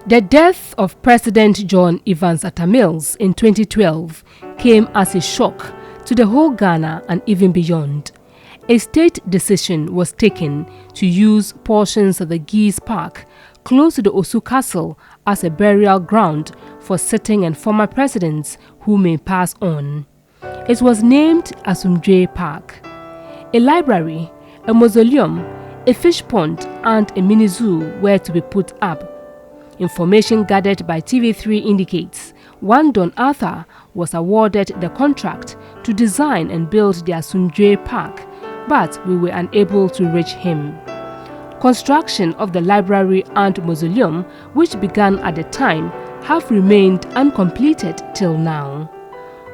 The death of President John Evans Atta Mills in 2012 came as a shock to the whole Ghana and even beyond. A state decision was taken to use portions of the Geese Park close to the Osu Castle as a burial ground for sitting and former presidents who may pass on. It was named ASOMDWE Park. A library, a mausoleum, a fish pond and a mini zoo were to be put up. Information gathered by TV3 indicates one Don Arthur was awarded the contract to design and build the ASOMDWE Park, but we were unable to reach him. Construction of the library and mausoleum, which began at the time, have remained uncompleted till now.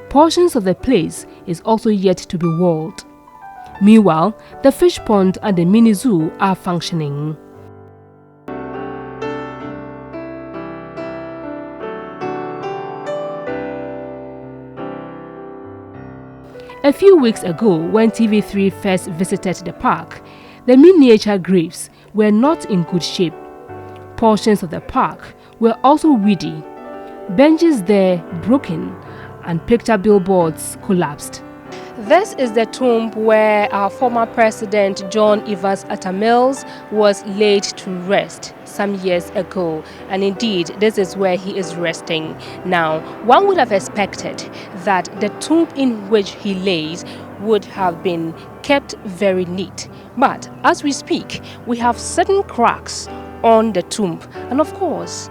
Portions of the place is also yet to be walled. Meanwhile, the fish pond and the mini zoo are functioning. A few weeks ago, when TV3 first visited the park, the miniature graves were not in good shape. Portions of the park were also weedy. Benches there broken and picture billboards collapsed. This is the tomb where our former president John Evans Atta Mills was laid to rest some years ago, and indeed this is where he is resting now. One would have expected that the tomb in which he lays would have been kept very neat, but as we speak we have certain cracks on the tomb, and of course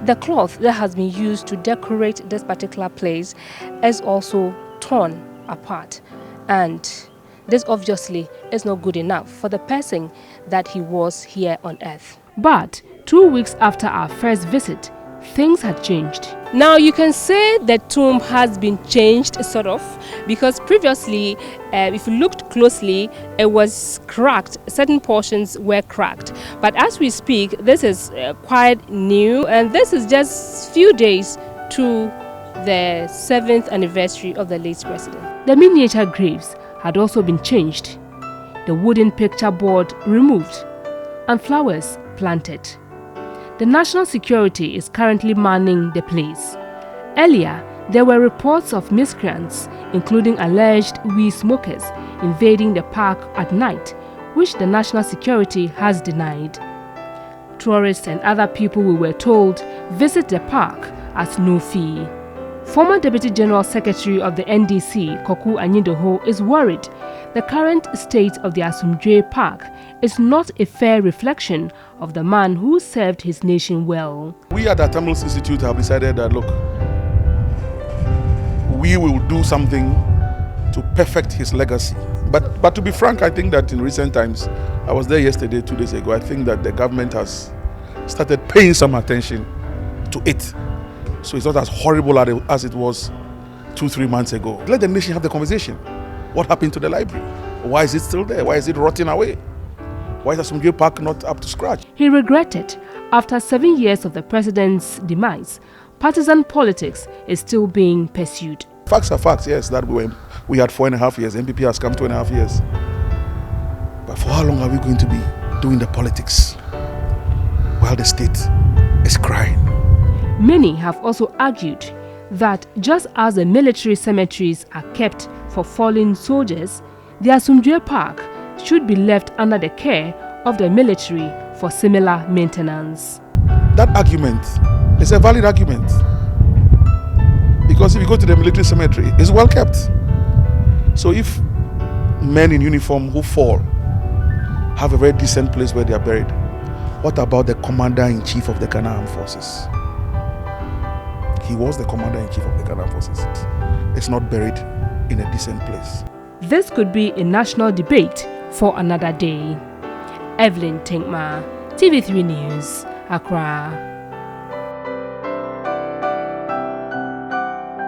the cloth that has been used to decorate this particular place is also torn apart, and this obviously is not good enough for the person that he was here on earth. But 2 weeks after our first visit, things had changed. Now you can say the tomb has been changed sort of, because previously if you looked closely it was cracked, certain portions were cracked, but as we speak this is quite new, and this is just few days to the 7th anniversary of the late president. The miniature graves had also been changed, the wooden picture board removed, and flowers planted. The national security is currently manning the place. Earlier, there were reports of miscreants, including alleged weed smokers, invading the park at night, which the national security has denied. Tourists and other people, we were told, visit the park at no fee. Former Deputy General Secretary of the NDC, Koku Anyidoho, is worried the current state of the ASOMDWE Park is not a fair reflection of the man who served his nation well. We at the Atta Mills Institute have decided that, look, we will do something to perfect his legacy. But to be frank, I think that in recent times, I was there yesterday, 2 days ago, I think that the government has started paying some attention to it. So it's not as horrible as it was 2-3 months ago. Let the nation have the conversation. What happened to the library? Why is it still there? Why is it rotting away? Why is ASOMDWE Park not up to scratch? He regretted, after 7 years of the president's demise, partisan politics is still being pursued. Facts are facts, yes, that we had 4.5 years. MPP has come 2.5 years. But for how long are we going to be doing the politics while the state is crying? Many have also argued that just as the military cemeteries are kept for fallen soldiers, the ASOMDWE Park should be left under the care of the military for similar maintenance. That argument is a valid argument, because if you go to the military cemetery, it's well kept. So if men in uniform who fall have a very decent place where they are buried, what about the Commander-in-Chief of the Ghana Armed Forces? He was the Commander-in-Chief of the Ghana Armed Forces. It's not buried in a decent place. This could be a national debate for another day. Evelyn Tengmaa, TV3 News, Accra.